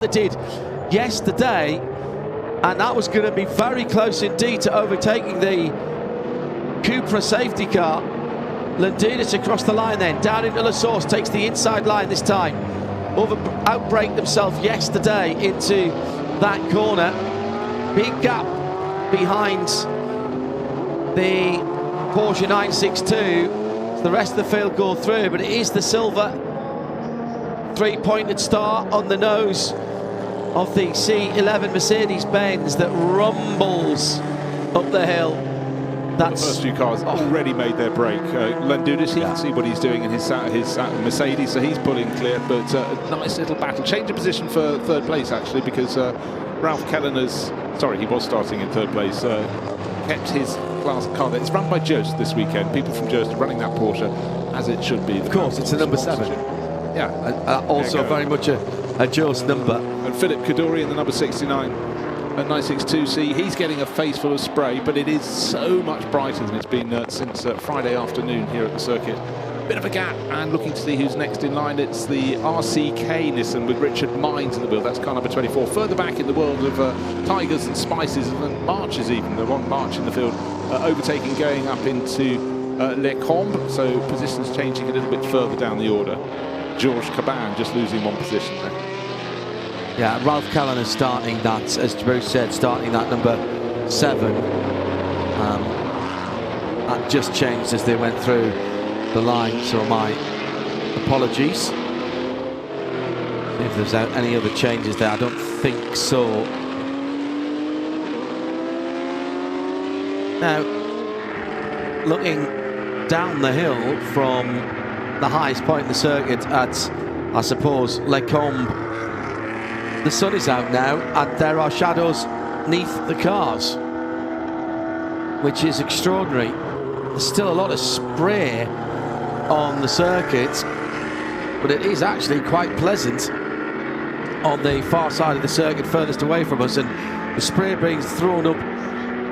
They did yesterday, and that was going to be very close indeed to overtaking the Cupra safety car. Landudis across the line then, down into La Source, takes the inside line this time. Outbraked himself yesterday into that corner. Big gap behind the Porsche 962. So the rest of the field go through, but it is the silver three-pointed star on the nose of the C11 Mercedes-Benz that rumbles up the hill. That's the first few cars already made their break. Landudis, he can see what he's doing in his Mercedes, so he's pulling clear, but a nice little battle. Change of position for third place, actually, because Ralph Kellener's, sorry, he was starting in third place, kept his class car there. It's run by Jost this weekend. People from Jost running that Porsche as it should be. Of course, it's the number 7. Yeah. Also very much a Jost number. And Philip Kaddouri in the number 69. At 962C, he's getting a face full of spray, but it is so much brighter than it's been since Friday afternoon here at the circuit. Bit of a gap, and looking to see who's next in line. It's the RCK Nissan with Richard Mines in the wheel. That's car number 24. Further back in the world of Tigers and Spices and Marches even. The one March in the field, overtaking going up into Les Combes, so positions changing a little bit further down the order. Georges Caban just losing one position there. Yeah, Ralph Kellener starting that, as Bruce said, starting that number 7. That just changed as they went through the line, so my apologies. See if there's any other changes there. I don't think so. Now, looking down the hill from the highest point in the circuit at, I suppose, Les Combes, the sun is out now, and there are shadows neath the cars, which is extraordinary. There's still a lot of spray on the circuit, but it is actually quite pleasant on the far side of the circuit furthest away from us, and the spray being thrown up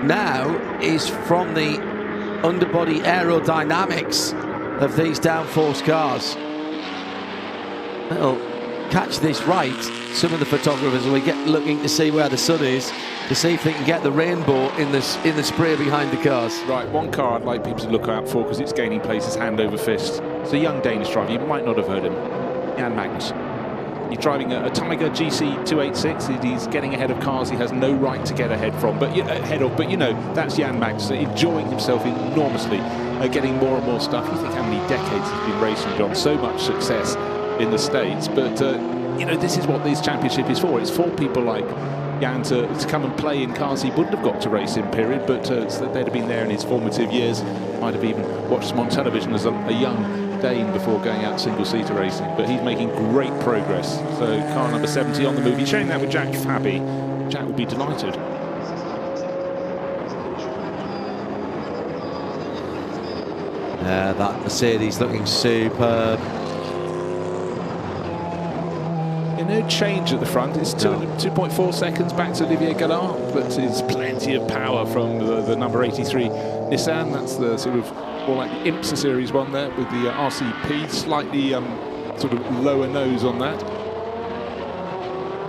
now is from the underbody aerodynamics of these downforce cars. It'll catch this right. Some of the photographers will get looking to see where the sun is, to see if they can get the rainbow in the spray behind the cars. Right, one car I'd like people to look out for because it's gaining place is hand over fist. It's a young Danish driver. You might not have heard him. Jan Magnussen. He's driving a Tiger GC286. He's getting ahead of cars he has no right to get ahead from, but you know, that's Jan Magnussen enjoying himself enormously, getting more and more stuff. You think how many decades he's been racing, John? So much success in the States, but you know, this is what this championship is for. It's for people like Jan to come and play in cars he wouldn't have got to race in, period, but so they'd have been there in his formative years. Might have even watched them on television as a young Dane before going out single-seater racing, but he's making great progress. So car number 70 on the move. He's sharing that with Jack Fabi. Jack will be delighted. That Mercedes looking superb. No change at the front. It's 2.4 seconds back to Olivier Gallard, but it's plenty of power from the number 83 Nissan. That's the sort of more like the IMSA Series one there with the RCP, slightly sort of lower nose on that.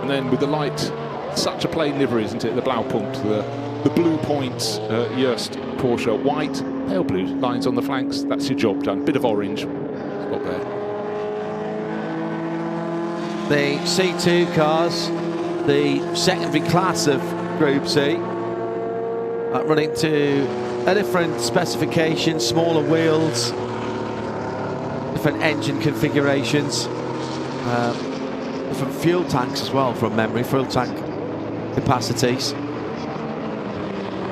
And then with the light, such a plain livery, isn't it? The Blaupunkt, the blue points, Jost Porsche, white, pale blue lines on the flanks. That's your job done. Bit of orange, spot there. The C2 cars, the secondary class of Group C, running to a different specification, smaller wheels, different engine configurations, different fuel tanks as well from memory, fuel tank capacities.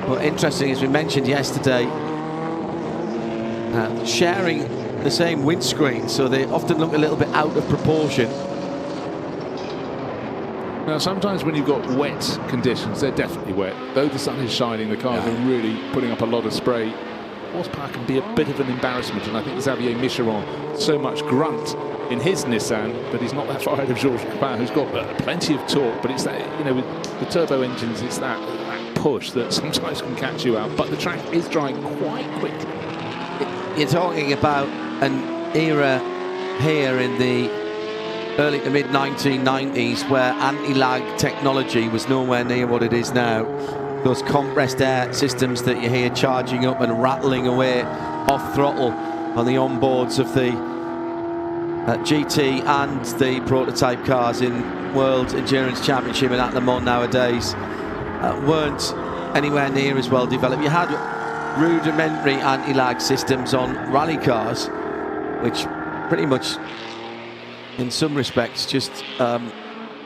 But interesting, as we mentioned yesterday, sharing the same windscreen, so they often look a little bit out of proportion. Now, sometimes when you've got wet conditions, they're definitely wet. Though the sun is shining, the cars are really putting up a lot of spray. Horsepower can be a bit of an embarrassment, and I think Xavier Micheron, so much grunt in his Nissan, but he's not that far ahead of Georges Caban, who's got plenty of torque, but it's that, you know, with the turbo engines, it's that push that sometimes can catch you out. But the track is drying quite quickly. You're talking about an era here in the early to mid 1990s, where anti-lag technology was nowhere near what it is now. Those compressed air systems that you hear charging up and rattling away off throttle on the onboards of the GT and the prototype cars in World Endurance Championship and at Le Mans nowadays weren't anywhere near as well developed. You had rudimentary anti-lag systems on rally cars, which pretty much in some respects just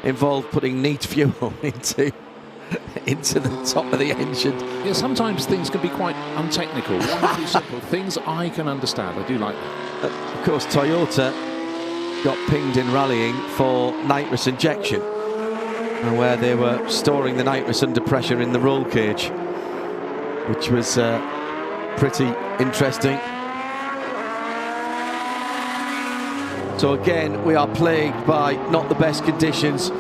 involved putting neat fuel into the top of the engine. Yeah, sometimes things can be quite untechnical, wonderfully simple. Things I can understand. I do like that. Of course, Toyota got pinged in rallying for nitrous injection, where they were storing the nitrous under pressure in the roll cage, which was pretty interesting. So again, we are plagued by not the best conditions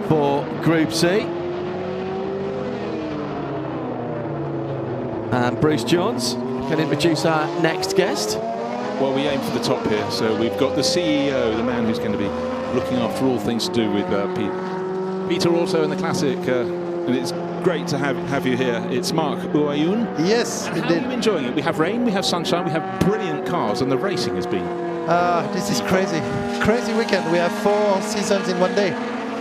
for Group C. And Bruce Jones can introduce our next guest. Well, we aim for the top here, so we've got the CEO, the man who's going to be looking after all things to do with Peter also in the Classic, and it's great to have you here. It's Mark Uun. Yes, and how are you enjoying it? We have rain, we have sunshine, we have brilliant cars, and the racing has been. This is crazy weekend. We have 4 seasons in one day.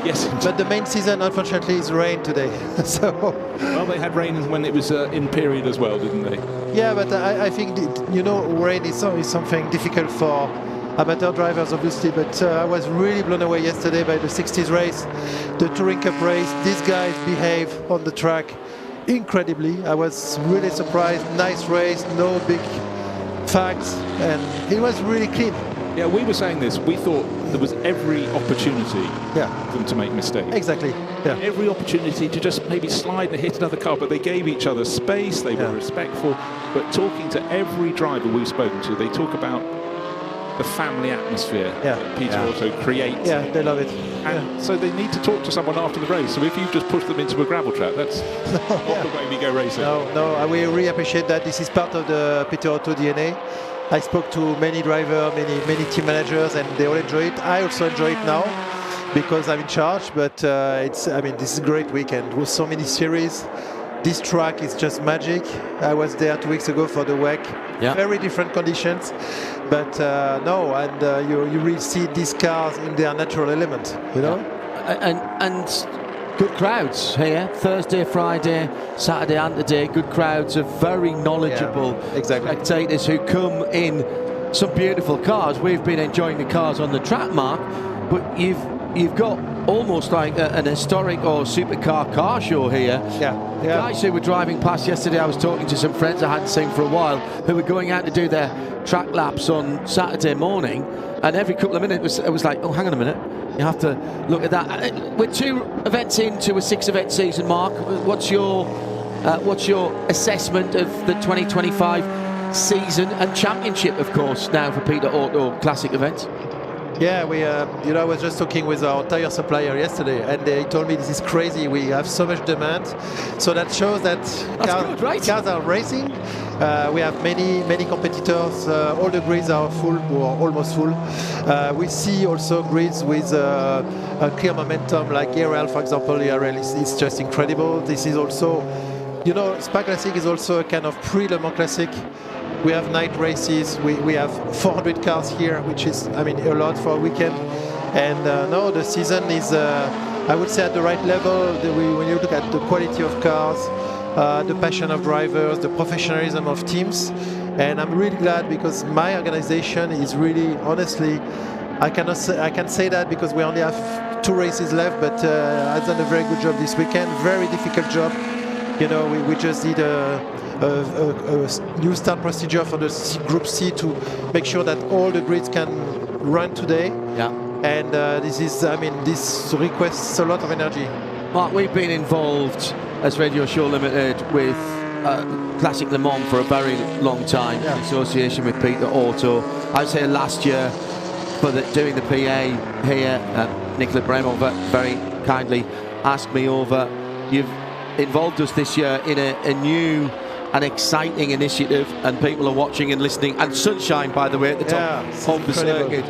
Yes, but the main season, unfortunately, is rain today. So. Well, they had rain when it was in period as well, didn't they? Yeah, but I think rain is something difficult for amateur drivers, obviously. But I was really blown away yesterday by the 60s race, the Touring Cup race. These guys behave on the track incredibly. I was really surprised. Nice race, no big facts, and it was really clean. Yeah, we were saying this. We thought there was every opportunity for them to make mistakes. Exactly. Yeah. Every opportunity to just maybe slide and hit another car, but they gave each other space. They were respectful. But talking to every driver we've spoken to, they talk about the family atmosphere that Peter also creates. Yeah, they love it. And so they need to talk to someone after the race. So if you've just pushed them into a gravel trap, that's not the way we go racing. No, we really appreciate that. This is part of the Peter Otto DNA. I spoke to many drivers, many team managers, and they all enjoy it. I also enjoy it now because I'm in charge. But this is a great weekend with so many series. This track is just magic. I was there 2 weeks ago for the WEC. Very different conditions, but you really see these cars in their natural element. You know, and good crowds here, Thursday, Friday, Saturday and today. Good crowds of very knowledgeable spectators who come in some beautiful cars. We've been enjoying the cars on the track, Mark, but you've got almost like an historic or supercar car show here. The guys who were driving past yesterday, I was talking to some friends I hadn't seen for a while who were going out to do their track laps on Saturday morning, and every couple of minutes it was like, oh, hang on a minute, you have to look at that. We're 2 events into a 6-event season, Mark. What's your assessment of the 2025 season and championship, of course, now for Peter Otto Classic events? Yeah, I was just talking with our tire supplier yesterday, and they told me this is crazy. We have so much demand, so that shows that cars are racing. We have many competitors. All the grids are full or almost full. We see also grids with a clear momentum, like ARL, for example. ARL is just incredible. This is also, Spa Classic is also a kind of pre-Le Mans Classic. We have night races. We have 400 cars here, which is, a lot for a weekend. And the season is, I would say, at the right level. When you look at the quality of cars, the passion of drivers, the professionalism of teams. And I'm really glad because my organization is really, honestly, I can say that because we only have 2 races left, but I've done a very good job this weekend. Very difficult job. We just did a new start procedure for the Group C to make sure that all the grids can run today. And this requests a lot of energy. Mark, we've been involved as Radio Show Limited with Classic Le Mans for a very long time in association with Peter Otto. I was here last year for doing the PA here. Nicola Bremover very kindly asked me over. You've involved us this year in a new and exciting initiative, and people are watching and listening, and sunshine, by the way, at the top of the circuit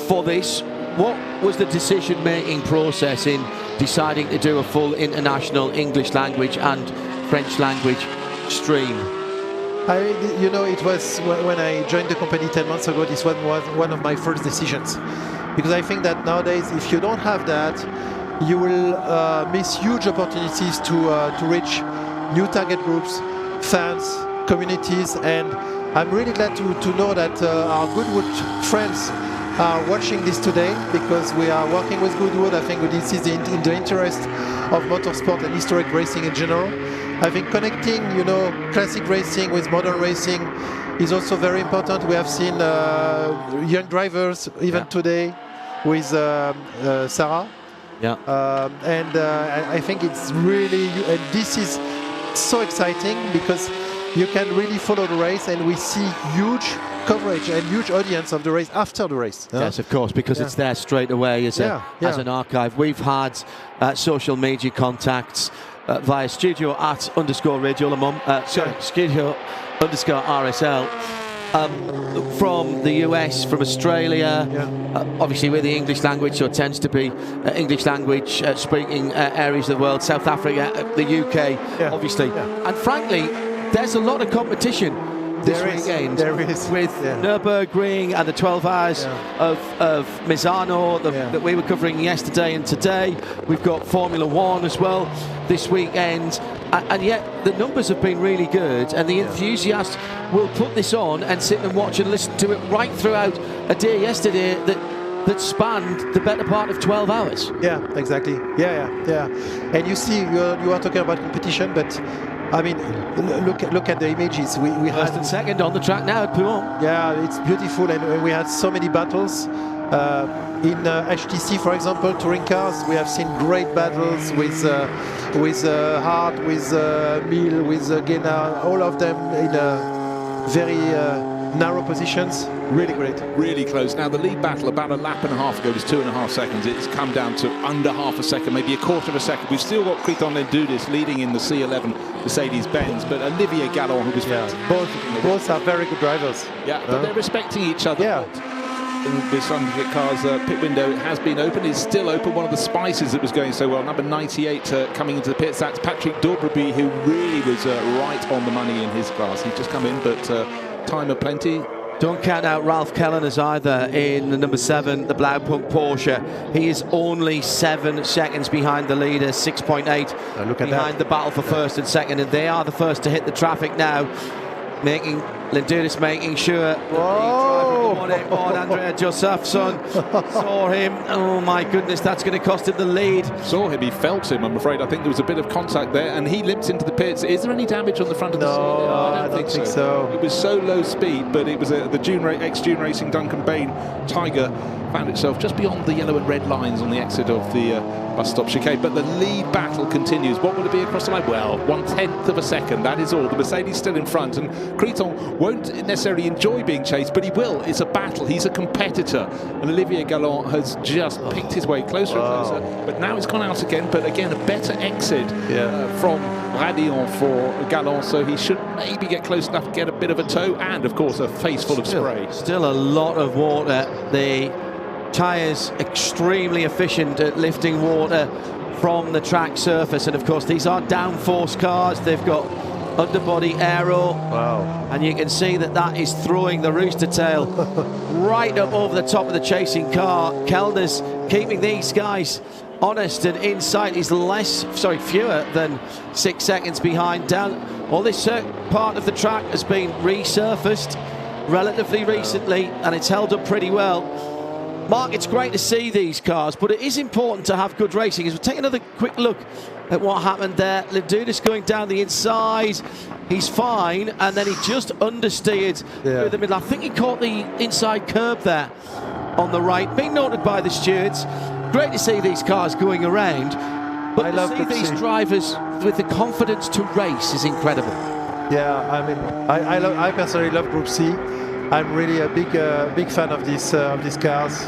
for this. what was the decision-making process in deciding to do a full international English language and French language stream? You know, it was when I joined the company 10 months ago, this one was one of my first decisions. Because I think that nowadays, if you don't have that, you will miss huge opportunities to reach new target groups, fans, communities, and I'm really glad to know that our Goodwood friends are watching this today, because we are working with Goodwood. I think this is in the interest of motorsport and historic racing in general. I think connecting, you know, classic racing with modern racing is also very important. We have seen young drivers even today with Sarah. Yeah. I think it's really, and this is so exciting because you can really follow the race, and we see huge coverage and huge audience of the race after the race. Yes, of course, because it's there straight away as an archive. We've had social media contacts via studio@_Radio Le Mans, studio_RSL. From the US, from Australia, obviously we're the English language, so it tends to be English language speaking areas of the world, South Africa, the UK, obviously. And frankly, there's a lot of competition this weekend with Nürburgring and the 12 hours of Misano that we were covering yesterday and today. We've got Formula One as well this weekend, and yet the numbers have been really good, and the enthusiasts will put this on and sit and watch and listen to it right throughout a day yesterday that spanned the better part of 12 hours. Yeah, exactly. Yeah. And you see, you are talking about competition, but I mean, look at the images. We First had and second on the track now at Pouhon. Yeah, it's beautiful, and we had so many battles. In HTC, for example, touring cars, we have seen great battles with Hart, with Mill, with Guénard, all of them in very narrow positions. Really great. Really close. Now, the lead battle about a lap and a half ago was 2.5 seconds. It's come down to under half a second, maybe a quarter of a second. We've still got Criton Lendudis leading in the C11 Mercedes-Benz, but Olivier Gallon, who was both are very good drivers. Yeah, but they're respecting each other. Yeah. This car's pit window has been open, is still open. One of the spices that was going so well, number 98 coming into the pits, that's Patrick Daubreby, who really was right on the money in his class. He's just come in, but time of plenty. Don't count out Ralph Kelleners either in the number 7, the Blaupunkt Porsche. He is only 7 seconds behind the leader, 6.8 behind the battle for first and second, and they are the first to hit the traffic now. Lendudis making sure the driver of the 181, Andrea Josefsson, saw him. Oh my goodness, that's going to cost him the lead. Saw him, he felt him, I'm afraid. I think there was a bit of contact there, and he limps into the pits. Is there any damage on the front of the seat? No, I don't think so. It was so low speed, but it was the ex-Dune Racing Duncan Bain Tiger found itself just beyond the yellow and red lines on the exit of the bus stop chicane. But the lead battle continues. What will it be across the line? Well, 1/10 of a second, that is all. The Mercedes still in front, and Criton won't necessarily enjoy being chased, but he will. It's a battle. He's a competitor, and Olivier Gallon has just picked his way closer and closer. But now it's gone out again. But again, a better exit from Radillon for Gallon, so he should maybe get close enough to get a bit of a tow, and of course a face full of spray. Still a lot of water. The tyres extremely efficient at lifting water from the track surface, and of course these are downforce cars. They've got underbody aero, and you can see that is throwing the rooster tail right up over the top of the chasing car. Kellner's keeping these guys honest, and inside is fewer than 6 seconds behind. All this part of the track has been resurfaced relatively recently, and it's held up pretty well. Mark, it's great to see these cars, but it is important to have good racing. As we take another quick look at what happened there, Lendudis going down the inside, he's fine, and then he just understeered through the middle. I think he caught the inside curb there on the right, being noted by the stewards. Great to see these cars going around, but to see these drivers with the confidence to race is incredible. Yeah, I mean, I personally love Group C. I'm really a big fan of these cars.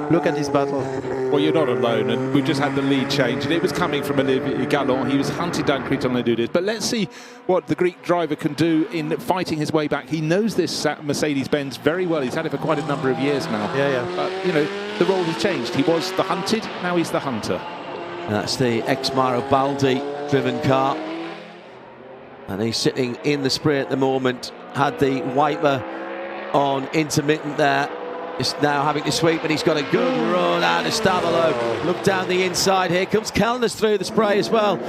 Look at this battle. Well, you're not alone, and we just had the lead change, and it was coming from Olivier Gallon. He was hunting down Criton Lendudis. But let's see what the Greek driver can do in fighting his way back. He knows this Mercedes-Benz very well. He's had it for quite a number of years now. Yeah. But, you know, the role has changed. He was the hunted, now he's the hunter. That's the ex-Mauro Baldi driven car. And he's sitting in the spray at the moment. Had the wiper on intermittent there. Is now having to sweep, and he's got a good run out of Stavelot. Look down the inside. Here comes Kellner's through the spray as well.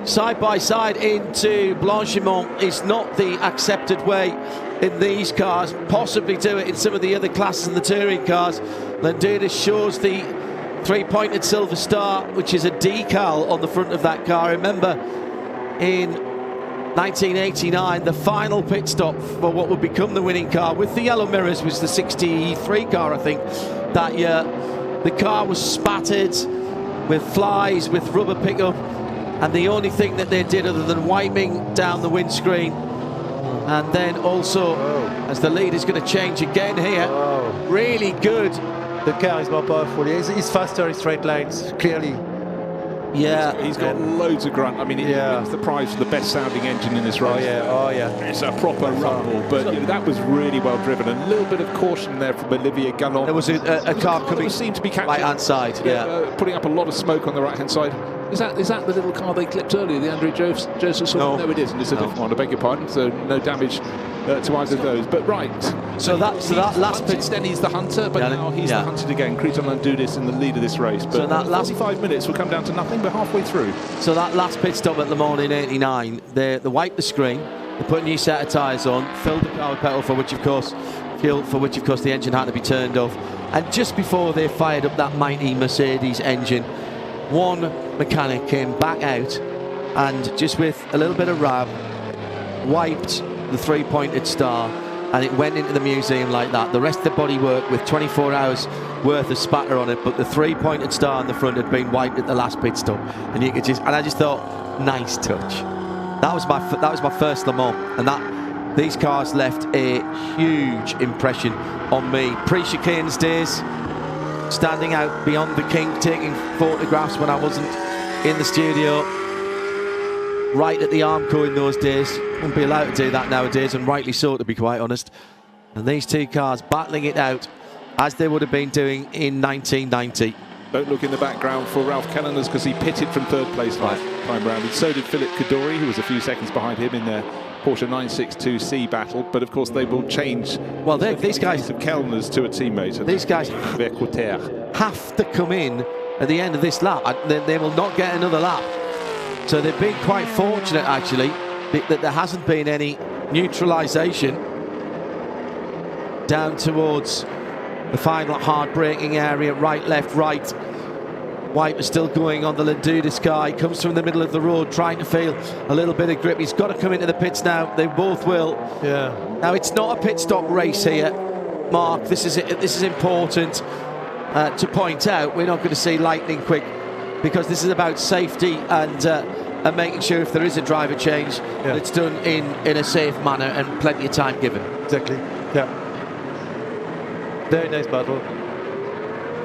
Side by side into Blanchimont is not the accepted way in these cars. Possibly do it in some of the other classes in the touring cars. Landudis shows the three-pointed silver star, which is a decal on the front of that car. Remember, in 1989, the final pit stop for what would become the winning car with the yellow mirrors was the 63 car, I think, that year. The car was spattered with flies, with rubber pickup, and the only thing that they did other than wiping down the windscreen, and then also, as the lead is going to change again here, really good. The car is more powerful. He's faster in straight lines, clearly. Yeah, he's got loads of grunt. I mean, he wins the prize for the best sounding engine in this race. Oh yeah. It's a proper rumble, but that was really well driven. A little bit of caution there from Olivier Gallon. There was a car coming seemed to be catching right-hand side, putting up a lot of smoke on the right-hand side. Is that the little car they clipped earlier, the Andre Joseph? No, it isn't. It's a different one. I beg your pardon. So no damage to either of those. But right. So that last pit. Then he's the hunter, but now he's the hunted again. Kriton Landudis in the lead of this race. But so that last 45 minutes will come down to nothing. We're halfway through. So that last pit stop at Le Mans in '89, they wiped the screen, they put a new set of tyres on, filled the car with petrol, for which of course the engine had to be turned off. And just before they fired up that mighty Mercedes engine, one mechanic came back out and just with a little bit of rab wiped the three-pointed star, and it went into the museum like that. The rest of the bodywork with 24 hours worth of spatter on it, but the three-pointed star in the front had been wiped at the last pit stop, and you could I just thought, nice touch. That was my first Le Mans, and these cars left a huge impression on me. Pre-chicanes days, standing out beyond the kink, taking photographs when I wasn't in the studio, right at the Armco in those days. Wouldn't be allowed to do that nowadays, and rightly so, to be quite honest. And these two cars battling it out as they would have been doing in 1990. Don't look in the background for Ralph Kellner's, because he pitted from third place last time round, and so did Philip Kaddouri, who was a few seconds behind him in their Porsche 962C battle. But of course they will change. Well, these guys of Kellner's to a teammate. These guys have to come in at the end of this lap. They will not get another lap. So they've been quite fortunate, actually, that there hasn't been any neutralisation down towards the final hard braking area, right, left, right. Wiper still going on the Landudis car. He comes from the middle of the road, trying to feel a little bit of grip. He's got to come into the pits now. They both will. Yeah. Now, it's not a pit stop race here, Mark. This is important to point out. We're not going to see lightning quick, because this is about safety and making sure if there is a driver change, that it's done in a safe manner and plenty of time given. Exactly. Yeah. Very nice battle.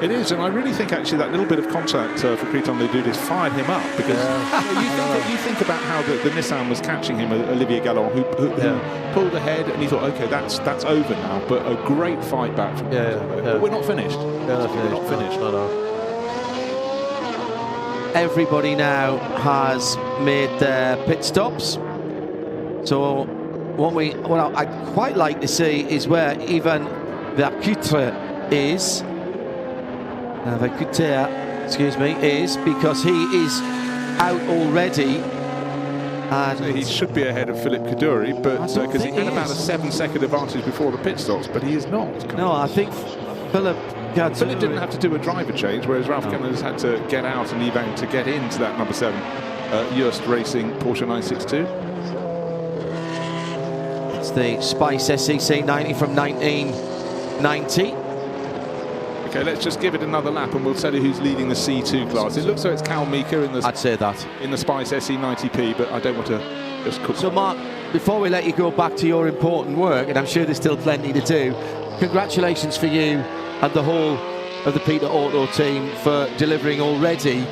It is, and I really think actually that little bit of contact for Kriton Landudis fired him up, because you think about how the Nissan was catching him, Olivier Gallon, who pulled ahead, and he thought, okay, that's over now. But a great fight back from But we're not finished. We're not finished. No. Everybody now has made their pit stops. So what I'd quite like to see is where Ivan Vercutre is. Is because he is out already. And he should be ahead of Philip Kaddouri, but because he had about a 7-second advantage before the pit stops, but he is not. No, I think Philip didn't have to do a driver change, whereas Ralph Kellner has had to get out and Ivan to get into that number 7 Joest Racing Porsche 962. It's the Spice SEC 90 from 1990. Okay, let's just give it another lap and we'll tell you who's leading the C2 class. It looks like it's Cal Mika in the I'd say that in the Spice SE90P, but I don't want to just cook. So Mark, before we let you go back to your important work, and I'm sure there's still plenty to do, congratulations for you and the whole of the Peter Auto team for delivering already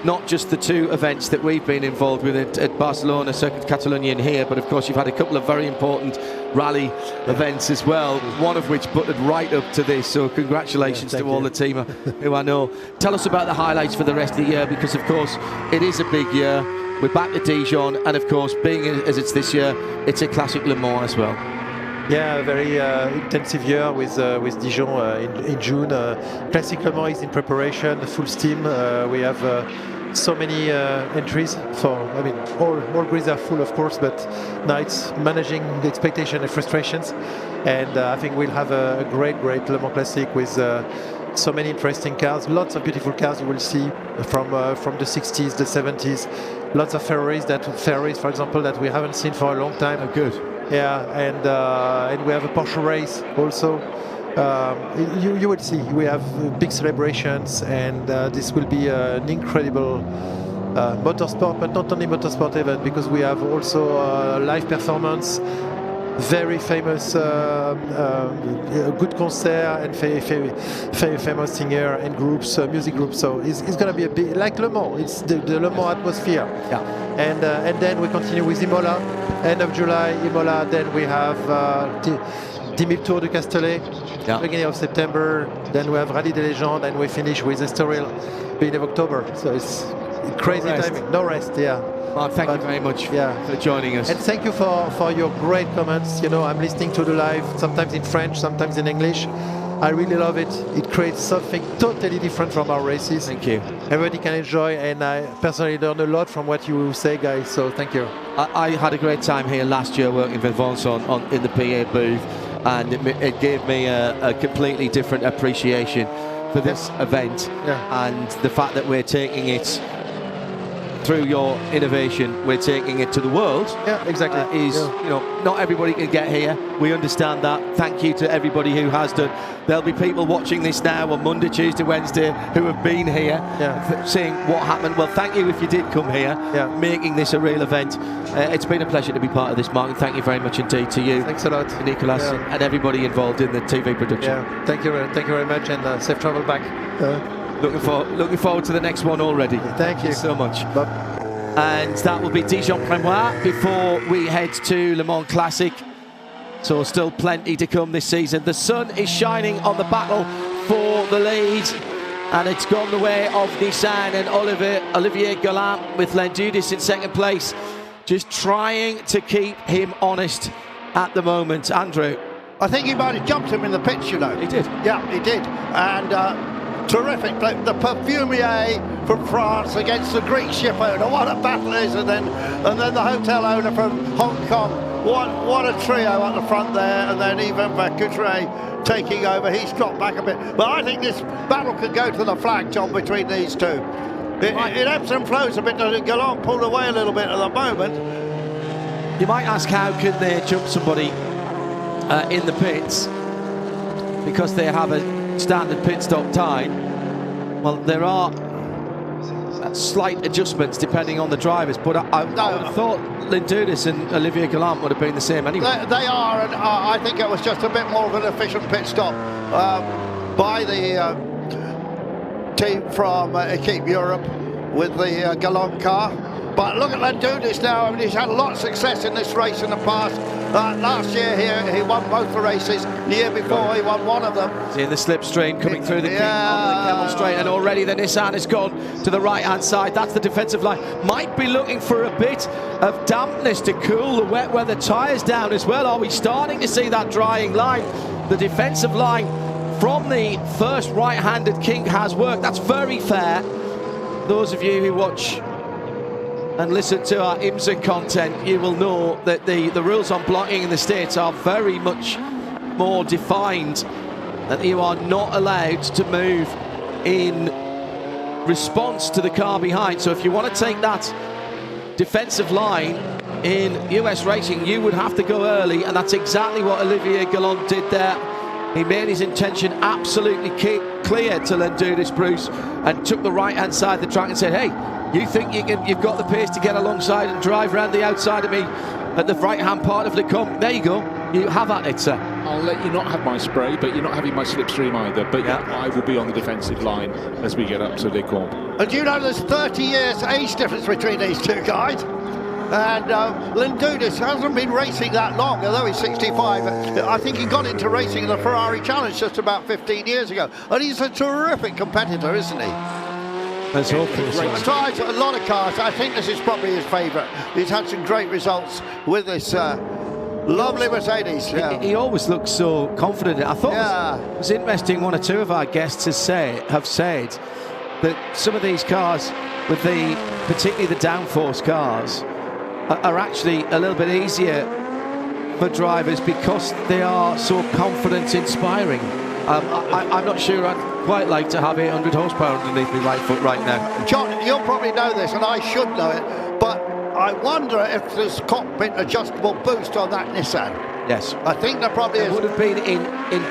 not just the two events that we've been involved with at Barcelona, Circuit Catalunya here, but of course you've had a couple of very important rally events as well, one of which butted right up to this, so congratulations to all the team who I know. Tell us about the highlights for the rest of the year, because of course it is a big year. We're back to Dijon, and of course, being as it's this year, it's a classic Le Mans as well. Yeah, a very intensive year with Dijon in June. Classic Le Mans is in preparation, full steam. We have so many entries for, I mean, all grids are full, of course, but now it's managing the expectation and frustrations. And I think we'll have a great Le Mans Classic with so many interesting cars, lots of beautiful cars you will see from the 60s, the 70s, lots of Ferraris, for example, that we haven't seen for a long time. Oh, good. Yeah, and we have a Porsche race also. You will see, we have big celebrations, and this will be an incredible motorsport, but not only motorsport event, because we have also live performance, very famous good concert, and famous singer and groups, music groups. So it's going to be a bit like Le Mans. It's the Le Mans atmosphere. Yeah. And then we continue with Imola, end of July, Imola. Then we have 10 000 Tours de Castellet, beginning of September. Then we have Rallye des Légendes, and we finish with Estoril, beginning of October. So it's crazy timing. No rest, yeah. Mark, thank you very much for joining us. And thank you for your great comments. You know, I'm listening to the live, sometimes in French, sometimes in English. I really love it. It creates something totally different from our races. Thank you. Everybody can enjoy, and I personally learn a lot from what you say, guys. So thank you. I had a great time here last year working with Vincent in the PA booth, and it gave me a completely different appreciation for this event, and the fact that we're taking it through your innovation, we're taking it to the world. Yeah, exactly. You know, not everybody can get here. We understand that. Thank you to everybody who has done. There'll be people watching this now on Monday, Tuesday, Wednesday who have been here, seeing what happened. Well, thank you if you did come here, making this a real event. It's been a pleasure to be part of this, Mark, and thank you very much indeed to you. Thanks a lot, Nicolas, and everybody involved in the TV production. Yeah, thank you very much, and safe travel back. Looking forward to the next one already. Thank you so much. Bye. And that will be Dijon-Prémois before we head to Le Mans Classic. So still plenty to come this season. The sun is shining on the battle for the lead, and it's gone the way of Nissan and Olivier Galland with Lendudis in second place, just trying to keep him honest at the moment. Andrew? I think he might have jumped him in the pits, you know. He did? Yeah, he did. And terrific play. The Perfumier from France against the Greek ship owner. What a battle it is. And then the hotel owner from Hong Kong. What a trio at the front there. And then even Vaucoutre taking over. He's dropped back a bit. But I think this battle could go to the flag, John, between these two. It ebbs and flows a bit. Galland pulled away a little bit at the moment. You might ask, how could they jump somebody in the pits? Because they have a standard pit stop time. Well, there are slight adjustments depending on the drivers, but I would have thought Lendudis and Olivier Galland would have been the same anyway. They are, and I think it was just a bit more of an efficient pit stop by the team from Equipe Europe with the Galland car. But look at Lendudis now. I mean, he's had a lot of success in this race in the past. Last year he won both the races. The year before he won one of them. In the slipstream coming through the Camel Straight, and already the Nissan has gone to the right-hand side. That's the defensive line. Might be looking for a bit of dampness to cool the wet weather tyres down as well. Are we starting to see that drying line? The defensive line from the first right-handed King has worked. That's very fair. Those of you who watch and listen to our IMSA content, you will know that the rules on blocking in the States are very much more defined, that you are not allowed to move in response to the car behind. So if you want to take that defensive line in US racing, you would have to go early, and that's exactly what Olivier Galland did there. He made his intention absolutely clear to Lendudis, Bruce, and took the right-hand side of the track and said, hey, you think you've got the pace to get alongside and drive around the outside of me at the right-hand part of Le Combe? There you go. You have at it, sir. I'll let you not have my spray, but you're not having my slipstream either. But yeah, I will be on the defensive line as we get up to Les Combes. And you know there's 30 years age difference between these two guys. And Lendoudis hasn't been racing that long, although he's 65. I think he got into racing in the Ferrari Challenge just about 15 years ago. And he's a terrific competitor, isn't he? That's awful. He's tried a lot of cars. I think this is probably his favourite. He's had some great results with this lovely Mercedes. Yeah. He always looks so confident. I thought it was interesting. One or two of our guests have said that some of these cars, with particularly the downforce cars, are actually a little bit easier for drivers because they are so confidence inspiring. I'm not sure I'd quite like to have 800 horsepower underneath my right foot right now. John, you'll probably know this, and I should know it, but I wonder if there's cockpit adjustable boost on that Nissan. Yes. I think there probably is. It would have been in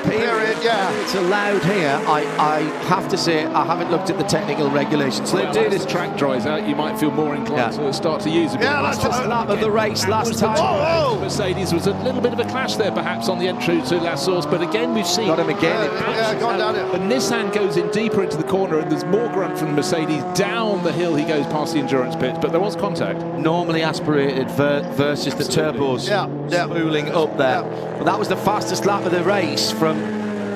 period, yeah. It's allowed here. I have to say, I haven't looked at the technical regulations. So as this track dries out, you might feel more inclined to start to use it. Yeah, that's the lap of the race last time. Mercedes was a little bit of a clash there, perhaps, on the entry to La Source, but again, we've seen... Got him again. Gone down it. The Nissan goes in deeper into the corner, and there's more grunt from the Mercedes. Down the hill he goes past the endurance pit, but there was contact. Normally aspirated versus the turbos spooling up there. But that was the fastest lap of the race from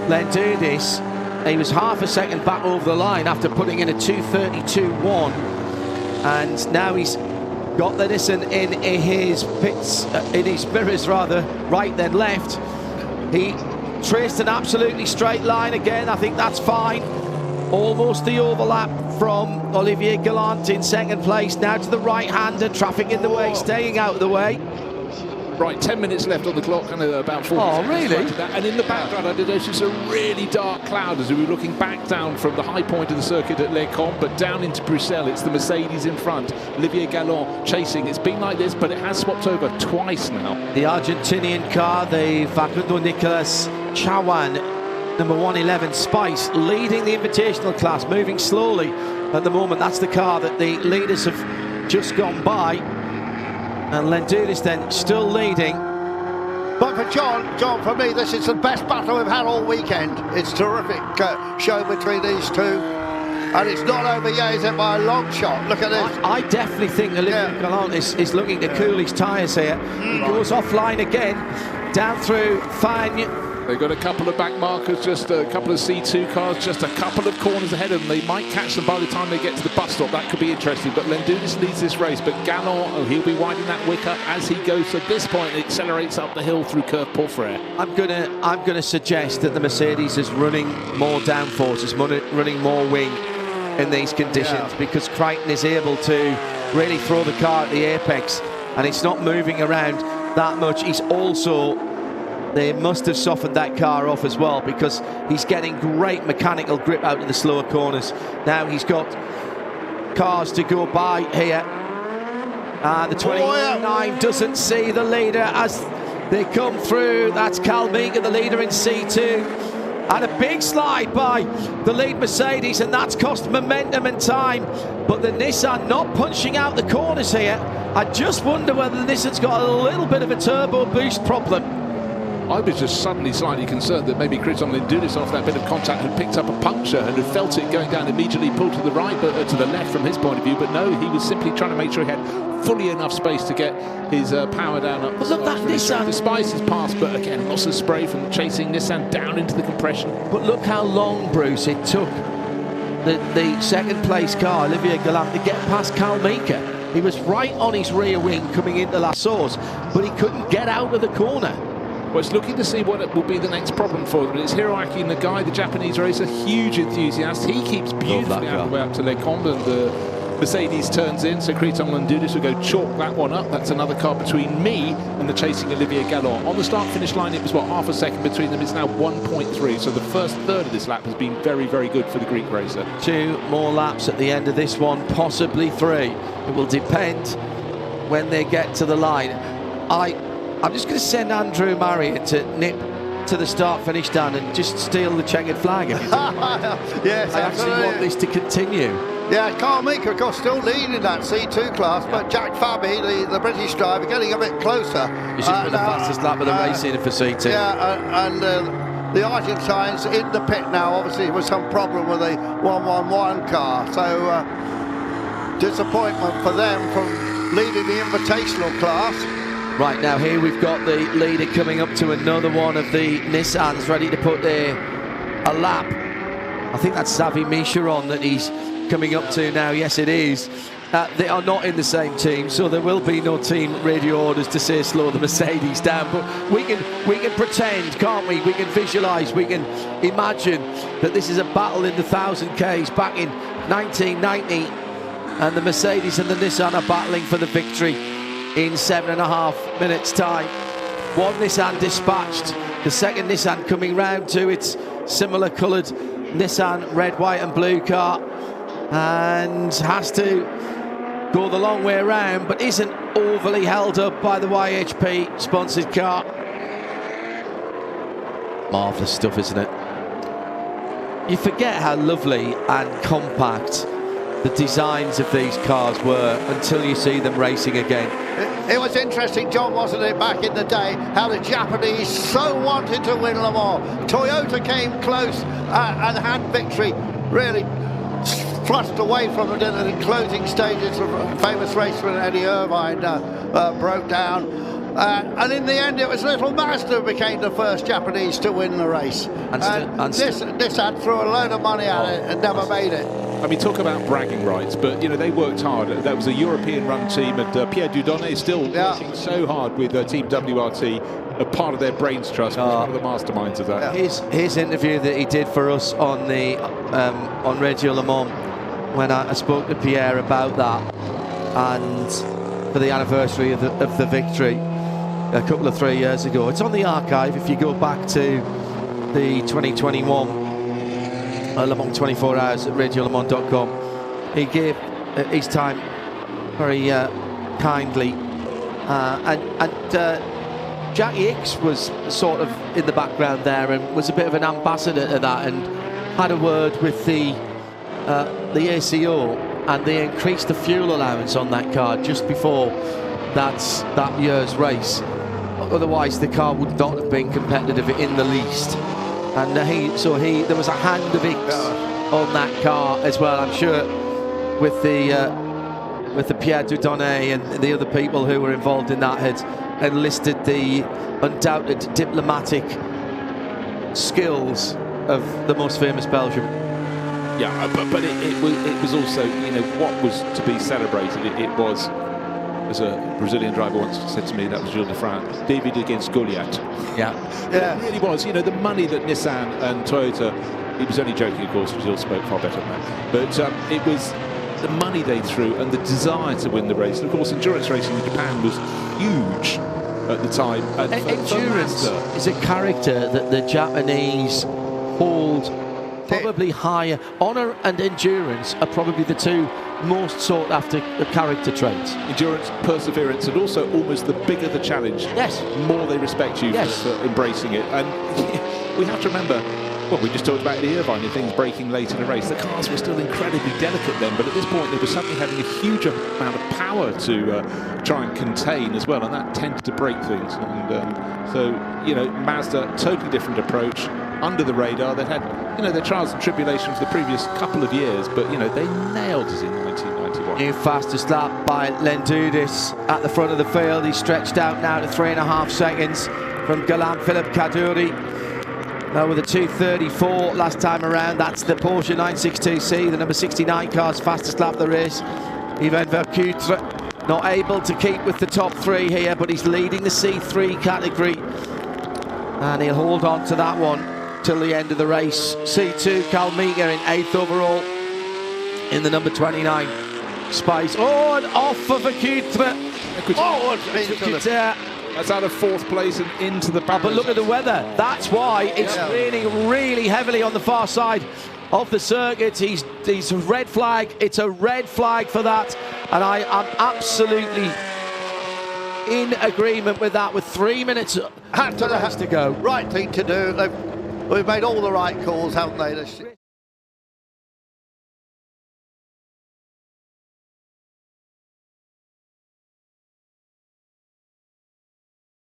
Lendoudis. He was half a second back over the line after putting in a 2:32.1, and now he's got the Nissan in his pits, in his mirrors rather, right then left. He traced an absolutely straight line again. I think that's fine. Almost the overlap from Olivier Gallant in second place. Now to the right-hander, traffic in the way, staying out of the way. Right, 10 minutes left on the clock and about 4 seconds. Oh, really? And in the background, I did notice a really dark cloud as we were looking back down from the high point of the circuit at Les Combes, but down into Bruxelles. It's the Mercedes in front. Olivier Gallant chasing. It's been like this, but it has swapped over twice now. The Argentinian car, the Facundo Nicolas Chawan, number 111 Spice, leading the Invitational class, moving slowly at the moment. That's the car that the leaders have just gone by. And Lendoudis then still leading. But for John, for me, this is the best battle we've had all weekend. It's terrific show between these two. And it's not over yet, is it, by a long shot? Look at this. I definitely think Olivier Gallant is looking to cool his tyres here. He goes offline again, down through Fagne. They've got a couple of back markers, just a couple of C2 cars, just a couple of corners ahead of them. They might catch them by the time they get to the bus stop. That could be interesting. But Lendoudis leads this race. But Gallant, he'll be winding that wick up as he goes. So at this point, it accelerates up the hill through Curve Porfrère. I'm gonna suggest that the Mercedes is running more downforce, is running more wing in these conditions, because Crichton is able to really throw the car at the apex, and it's not moving around that much. He's also... They must have softened that car off as well, because he's getting great mechanical grip out of the slower corners. Now he's got cars to go by here. And the 29 doesn't see the leader as they come through. That's Kalmika, the leader in C2. And a big slide by the lead Mercedes, and that's cost momentum and time. But the Nissan not punching out the corners here. I just wonder whether the Nissan's got a little bit of a turbo boost problem. I was just suddenly slightly concerned that maybe Crichton Lendoudis, off that bit of contact, had picked up a puncture and had felt it going down, immediately pulled to the right, but to the left from his point of view. But no, he was simply trying to make sure he had fully enough space to get his power down up. But look, that Nissan... The Spice is past, but again, lots of spray from chasing Nissan down into the compression. But look how long, Bruce, it took the second place car, Olivier Gallant, to get past Kalmika. He was right on his rear wing coming into La Source, but he couldn't get out of the corner. Well, it's looking to see what it will be the next problem for them. It's Hiroaki Nagai, the Japanese racer, huge enthusiast. He keeps beautifully out of the way up to Les Combes, and the Mercedes turns in, so Crichton Lendoudis will go chalk that one up. That's another car between me and the chasing Olivier Gallant. On the start-finish line, it was, what, half a second between them. It's now 1.3, so the first third of this lap has been very, very good for the Greek racer. 2 more laps at the end of this one, possibly 3. It will depend when they get to the line. I'm just going to send Andrew Marriott to nip to the start-finish stand and just steal the checkered flag. Yes, I actually want this to continue. Yeah, Carl Meek, of course, still leading that C2 class, but Jack Fabi, the British driver, getting a bit closer. He's just been the fastest lap of the race in for C2. Yeah, and the Argentines in the pit now, obviously, with some problem with the 111 car. So, disappointment for them from leading the invitational class. Right, now here we've got the leader coming up to another one of the Nissans, ready to put a lap. I think that's Xavi Micheron that he's coming up to now. Yes, it is. They are not in the same team, so there will be no team radio orders to say slow the Mercedes down. But we can pretend, can't we? We can visualise, we can imagine that this is a battle in the 1000 Ks back in 1990, and the Mercedes and the Nissan are battling for the victory in 7.5 minutes' time. One Nissan dispatched, the second Nissan coming round to its similar coloured Nissan red, white and blue car, and has to go the long way around, but isn't overly held up by the YHP sponsored car. Marvellous stuff, isn't it? You forget how lovely and compact the designs of these cars were until you see them racing again. It was interesting, John, wasn't it, back in the day, how the Japanese so wanted to win Le Mans. Toyota came close and had victory, really thrust away from it in the closing stages of a famous race when Eddie Irvine broke down. And in the end, it was Little Mazda who became the first Japanese to win the race. And this had threw a load of money at it and never made it. I mean, talk about bragging rights, but, you know, they worked hard. That was a European-run team, and Pierre Dieudonné is still working so hard with Team WRT, a part of their brains trust, one of the masterminds of that. His interview that he did for us on the on Radio Le Mans, when I spoke to Pierre about that, and for the anniversary of the victory a couple of 3 years ago. It's on the archive if you go back to the 2021 Le Mans 24 hours at radiolemans.com. He gave his time very kindly, and Jackie Hicks was sort of in the background there and was a bit of an ambassador to that, and had a word with the ACO, and they increased the fuel allowance on that car just before that year's race. Otherwise the car would not have been competitive in the least. And there was a hand of Hicks on that car as well, I'm sure, with the Pierre Dieudonné and the other people who were involved in that had enlisted the undoubted diplomatic skills of the most famous Belgian. Yeah, but it was also, you know, what was to be celebrated. It was, as a Brazilian driver once said to me, that was Gilles de France, David against Goliath. Yeah. It really was. You know, the money that Nissan and Toyota, he was only joking, of course, Gilles spoke far better than that, but it was the money they threw and the desire to win the race. And of course, endurance racing in Japan was huge at the time. And endurance is a character that the Japanese hold probably higher. Honour and endurance are probably the two most sought after character traits. Endurance, perseverance, and also almost the bigger the challenge, the more they respect you for embracing it. And we have to remember, well, we just talked about Eddie Irvine and things breaking late in the race. The cars were still incredibly delicate then, but at this point they were suddenly having a huge amount of power to try and contain as well, and that tended to break things. And so, you know, Mazda, totally different approach, under the radar. They had, you know, their trials and tribulations the previous couple of years, but, you know, they nailed it in 1991. New fastest lap by Lendudis at the front of the field. He's stretched out now to 3.5 seconds from Galan Philip Kaduri. With a 2:34 last time around. That's the Porsche 962C, the number 69 car's fastest lap of the race. Yvan Vercutre not able to keep with the top three here, but he's leading the C3 category, and he'll hold on to that one till the end of the race. C2, Kalmiga in 8th overall in the number 29 Spice. Oh, and off for Vercutre. That's out of 4th place and into the barriers. But look at the weather. That's why it's raining really heavily on the far side of the circuit. He's red flag. It's a red flag for that. And I am absolutely in agreement with that, with 3 minutes to go. Right thing to do. We've made all the right calls, haven't they?